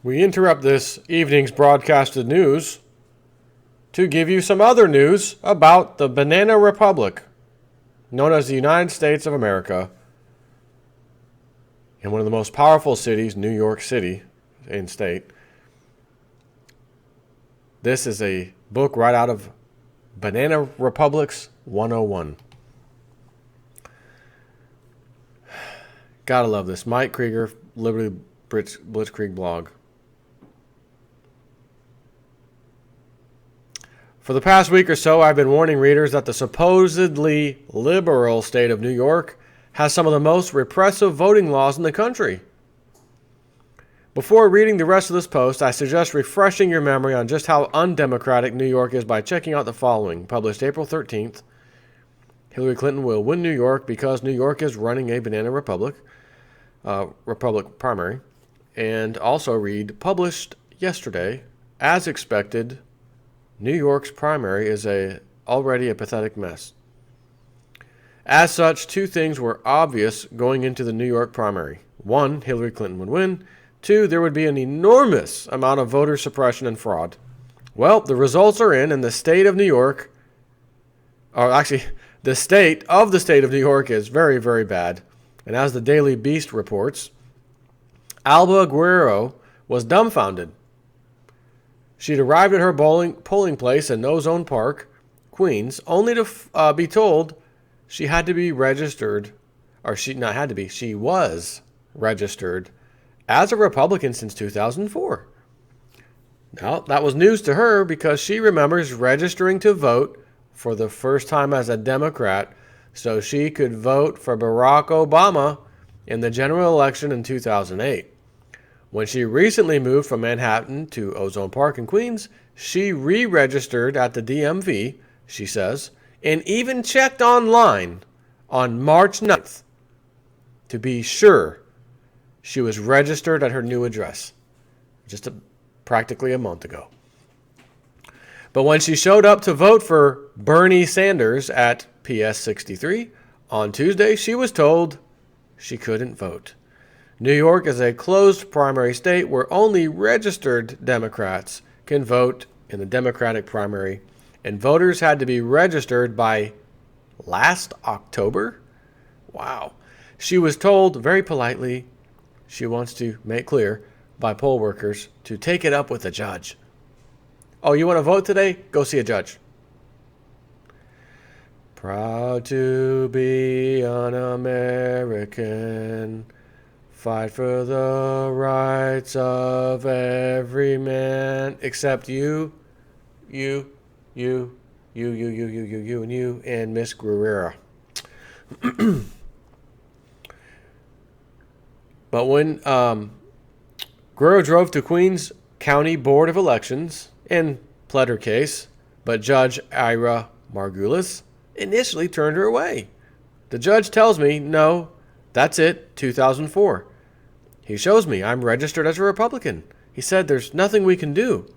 We interrupt this evening's broadcasted news to give you some other news about the Banana Republic, known as the United States of America, in one of the most powerful cities, New York City, in state. This is a book right out of Banana Republic's 101. Gotta love this. Mike Krieger, Liberty Blitzkrieg blog. For the past week or so, I've been warning readers that the supposedly liberal state of New York has some of the most repressive voting laws in the country. Before reading the rest of this post, I suggest refreshing your memory on just how undemocratic New York is by checking out the following, published April 13th. Hillary Clinton will win New York because New York is running a banana republic primary. And also read, published yesterday, as expected, New York's primary is already a pathetic mess. As such, two things were obvious going into the New York primary. One, Hillary Clinton would win. Two, there would be an enormous amount of voter suppression and fraud. Well, the results are in, and the state of New York, or actually, the state of New York is very, very bad. And as the Daily Beast reports, Alba Guerrero was dumbfounded. She'd arrived at her polling place in Ozone Park, Queens, only to be told she had to be registered, or she was registered as a Republican since 2004. Now, that was news to her because she remembers registering to vote for the first time as a Democrat so she could vote for Barack Obama in the general election in 2008. When she recently moved from Manhattan to Ozone Park in Queens, she re-registered at the DMV, she says, and even checked online on March 9th to be sure she was registered at her new address, practically a month ago. But when she showed up to vote for Bernie Sanders at PS 63 on Tuesday, she was told she couldn't vote. New York is a closed primary state where only registered Democrats can vote in the Democratic primary, and voters had to be registered by last October? Wow. She was told very politely, she wants to make clear, by poll workers to take it up with a judge. Oh, you want to vote today? Go see a judge. Proud to be an American. Fight for the rights of every man except you, and you, and Miss Guerrero. But when Guerrero drove to Queens County Board of Elections and pled her case, but Judge Ira Margulis initially turned her away. The judge tells me, no, that's it, 2004. He shows me I'm registered as a Republican. He said there's nothing we can do.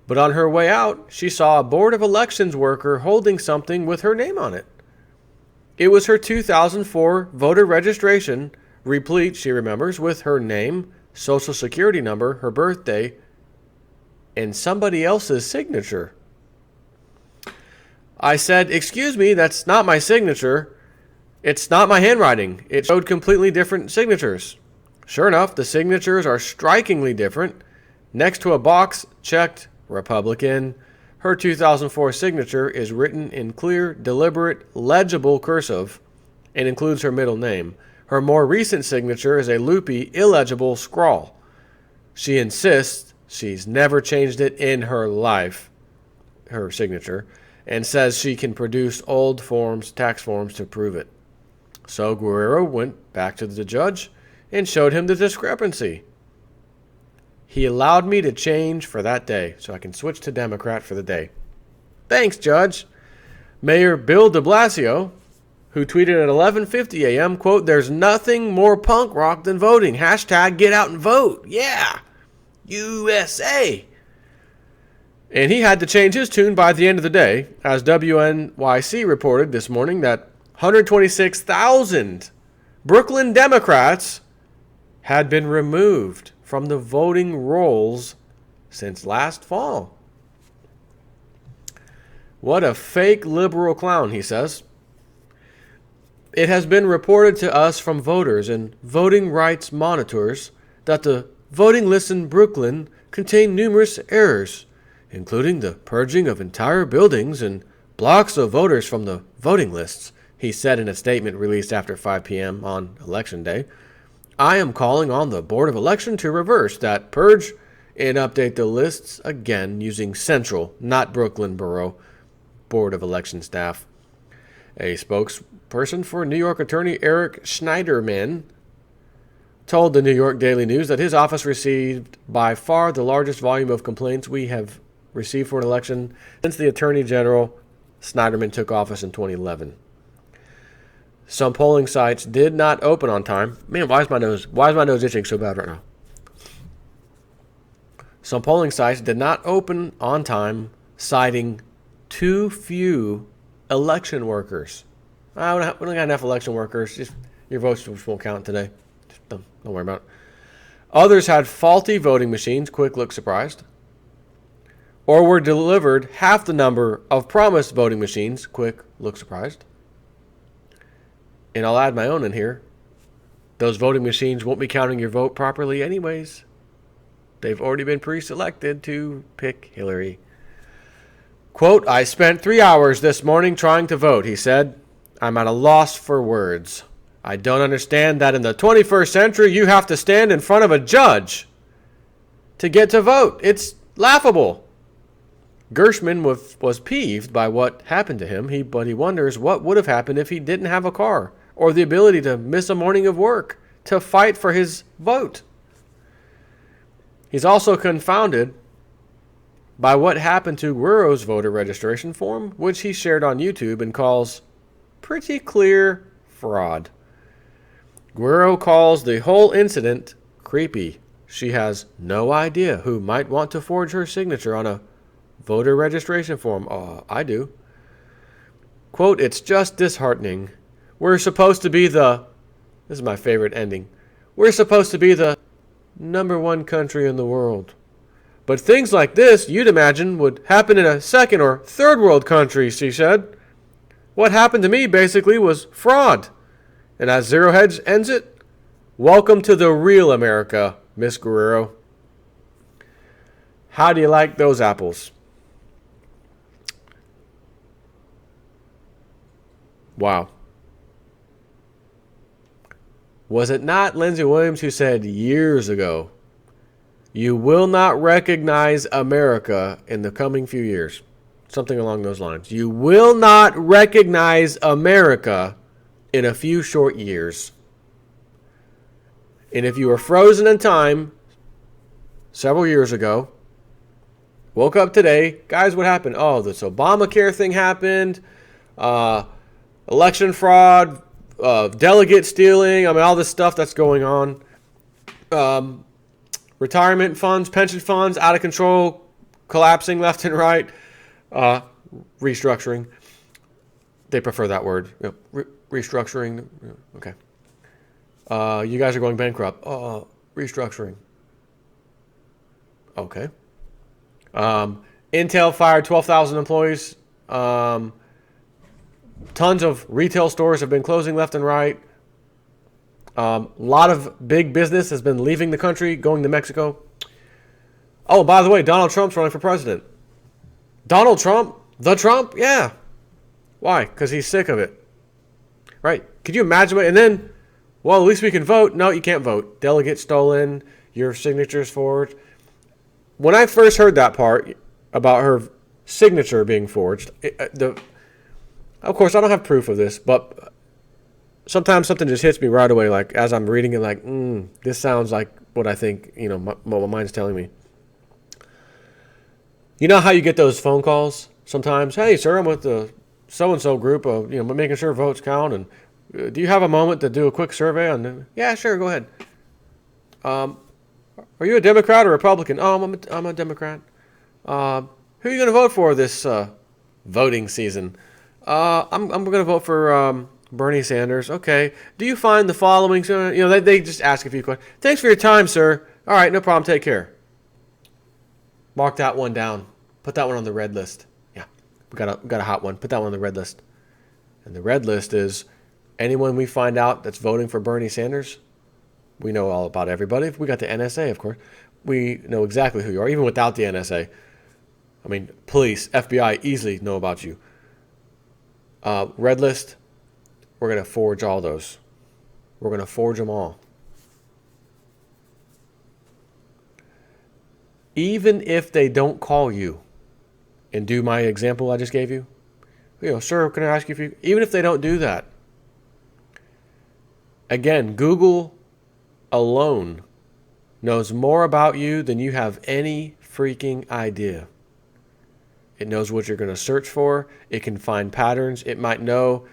But on her way out, she saw a Board of Elections worker holding something with her name on it. It was her 2004 voter registration, replete, she remembers, with her name, social security number, her birthday, and somebody else's signature. I said, excuse me, that's not my signature. It's not my handwriting. It showed completely different signatures. Sure enough, the signatures are strikingly different. Next to a box checked Republican, her 2004 signature is written in clear, deliberate, legible cursive and includes her middle name. Her more recent signature is a loopy, illegible scrawl. She insists she's never changed it in her life, her signature, and says she can produce old forms, tax forms, to prove it. So Guerrero went back to the judge and showed him the discrepancy. He allowed me to change for that day, so I can switch to Democrat for the day. Thanks, Judge. Mayor Bill de Blasio, who tweeted at 11:50 a.m., quote, "There's nothing more punk rock than voting. Hashtag get out and vote. Yeah. USA." And he had to change his tune by the end of the day, as WNYC reported this morning that 126,000 Brooklyn Democrats had been removed from the voting rolls since last fall. What a fake liberal clown, he says. It has been reported to us from voters and voting rights monitors that the voting lists in Brooklyn contain numerous errors, including the purging of entire buildings and blocks of voters from the voting lists, he said in a statement released after 5 p.m. on Election Day. I am calling on the Board of Election to reverse that purge and update the lists again using Central, not Brooklyn Borough, Board of Election staff. A spokesperson for New York Attorney Eric Schneiderman told the New York Daily News that his office received by far the largest volume of complaints we have received for an election since the Attorney General Schneiderman took office in 2011. Some polling sites did not open on time. Man, why is my nose itching so bad right now? Some polling sites did not open on time, citing too few election workers. We don't got enough election workers. Just your votes just won't count today. Just don't worry about it. Others had faulty voting machines. Quick look surprised. Or were delivered half the number of promised voting machines. Quick look surprised. And I'll add my own in here. Those voting machines won't be counting your vote properly anyways. They've already been pre-selected to pick Hillary. Quote, I spent 3 hours this morning trying to vote, he said. I'm at a loss for words. I don't understand that in the 21st century you have to stand in front of a judge to get to vote. It's laughable. Gershman was peeved by what happened to him, but he wonders what would have happened if he didn't have a car or the ability to miss a morning of work to fight for his vote. He's also confounded by what happened to Guerrero's voter registration form, which he shared on YouTube and calls pretty clear fraud. Guerrero calls the whole incident creepy. She has no idea who might want to forge her signature on a voter registration form. Oh, I do. Quote, it's just disheartening. We're supposed to be this is my favorite ending. We're supposed to be the #1 country in the world. But things like this, you'd imagine, would happen in a second or third world country, she said. What happened to me basically was fraud. And as Zero Hedge ends it, welcome to the real America, Miss Guerrero. How do you like those apples? Wow. Was it not Lindsey Williams who said years ago, you will not recognize America in the coming few years? Something along those lines. You will not recognize America in a few short years. And if you were frozen in time several years ago, woke up today, guys, what happened? Oh, this Obamacare thing happened, election fraud, delegate stealing, all this stuff that's going on. Retirement funds, pension funds, out of control, collapsing left and right. Restructuring. They prefer that word. Restructuring. Okay. You guys are going bankrupt. Restructuring. Okay. Intel fired 12,000 employees. Tons of retail stores have been closing left and right. A lot of big business has been leaving the country, going to Mexico. Oh, by the way, Donald Trump's running for president. Donald Trump? The Trump? Yeah. Why? Because he's sick of it. Right? Could you imagine? And then, well, at least we can vote. No, you can't vote. Delegate stolen. Your signature's forged. When I first heard that part about her signature being forged, of course, I don't have proof of this, but sometimes something just hits me right away, like as I'm reading it, like, this sounds like what I think, what my mind's telling me. You know how you get those phone calls sometimes? Hey, sir, I'm with the so-and-so group of, making sure votes count. And do you have a moment to do a quick survey on? Yeah, sure, go ahead. Are you a Democrat or Republican? Oh, I'm a Democrat. Who are you going to vote for this voting season? I'm going to vote for Bernie Sanders. Okay. Do you find the following? They just ask a few questions. Thanks for your time, sir. All right, no problem. Take care. Mark that one down. Put that one on the red list. Yeah, we got a hot one. Put that one on the red list. And the red list is anyone we find out that's voting for Bernie Sanders. We know all about everybody. We got the NSA, of course. We know exactly who you are, even without the NSA. I mean, police, FBI easily know about you. Red list, we're going to forge all those. We're going to forge them all. Even if they don't call you and do my example I just gave you, sir, can I ask you if you, even if they don't do that, again, Google alone knows more about you than you have any freaking idea. It knows what you're going to search for. It can find patterns. It might know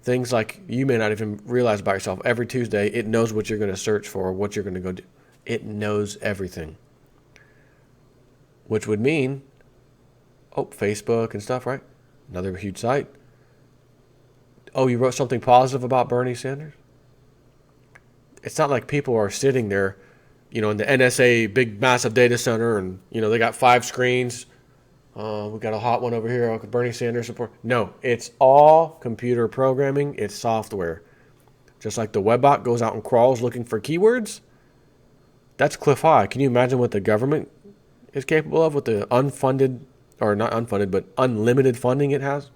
things like you may not even realize about yourself. Every Tuesday, it knows what you're going to search for, what you're going to go do. It knows everything. Which would mean, Facebook and stuff, right? Another huge site. Oh, you wrote something positive about Bernie Sanders? It's not like people are sitting there, in the NSA big massive data center and, they got 5 screens. We got a hot one over here. Bernie Sanders support. No, it's all computer programming. It's software. Just like the webbot goes out and crawls looking for keywords. That's cliff high. Can you imagine what the government is capable of with the unfunded, or not unfunded, but unlimited funding it has?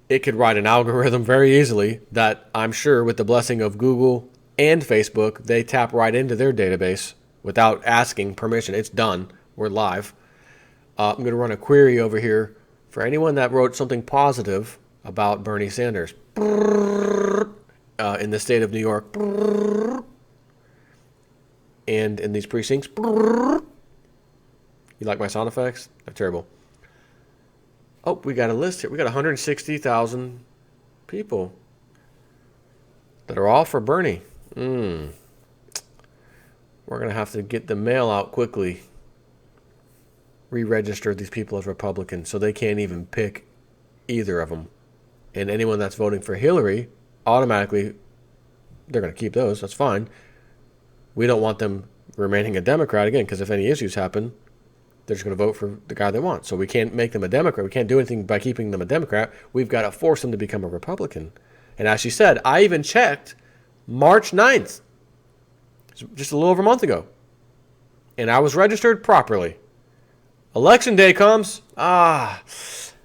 It could write an algorithm very easily that I'm sure with the blessing of Google and Facebook, they tap right into their database without asking permission. It's done. We're live. I'm going to run a query over here for anyone that wrote something positive about Bernie Sanders in the state of New York and in these precincts. You like my sound effects? They're terrible. Oh, we got a list here. We got 160,000 people that are all for Bernie. We're going to have to get the mail out quickly. Re-register these people as Republicans so they can't even pick either of them. And anyone that's voting for Hillary, automatically, they're going to keep those. That's fine. We don't want them remaining a Democrat again, because if any issues happen, they're just going to vote for the guy they want. So we can't make them a Democrat. We can't do anything by keeping them a Democrat. We've got to force them to become a Republican. And as she said, I even checked March 9th, just a little over a month ago, and I was registered properly. Election day comes.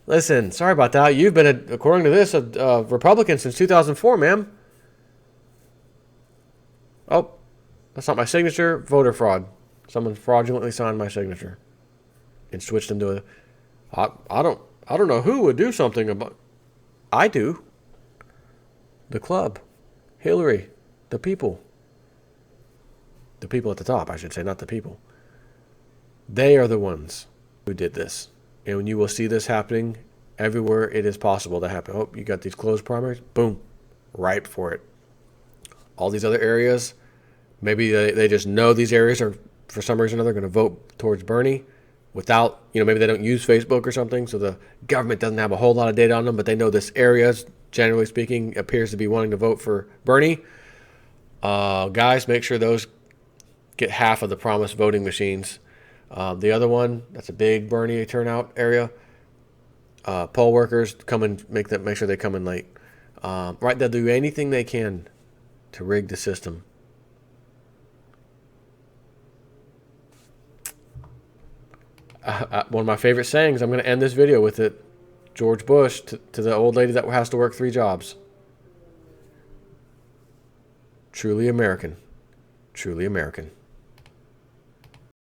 Listen, sorry about that. You've been, according to this, a Republican since 2004, ma'am. Oh, that's not my signature. Voter fraud. Someone fraudulently signed my signature and switched into I don't know who would do something about. I do. The club. Hillary. The people. The people at the top, I should say, not the people. They are the ones who did this. And you will see this happening everywhere it is possible to happen. Oh, you got these closed primaries? Boom. Ripe for it. All these other areas, maybe they just know these areas are, for some reason or another, going to vote towards Bernie without, maybe they don't use Facebook or something, so the government doesn't have a whole lot of data on them, but they know this area, generally speaking, appears to be wanting to vote for Bernie. Guys, make sure those get half of the promised voting machines. The other one, that's a big Bernie turnout area. Poll workers come and make sure they come in late. Right, they'll do anything they can to rig the system. One of my favorite sayings, I'm going to end this video with it. George Bush to the old lady that has to work 3 jobs. Truly American. Truly American.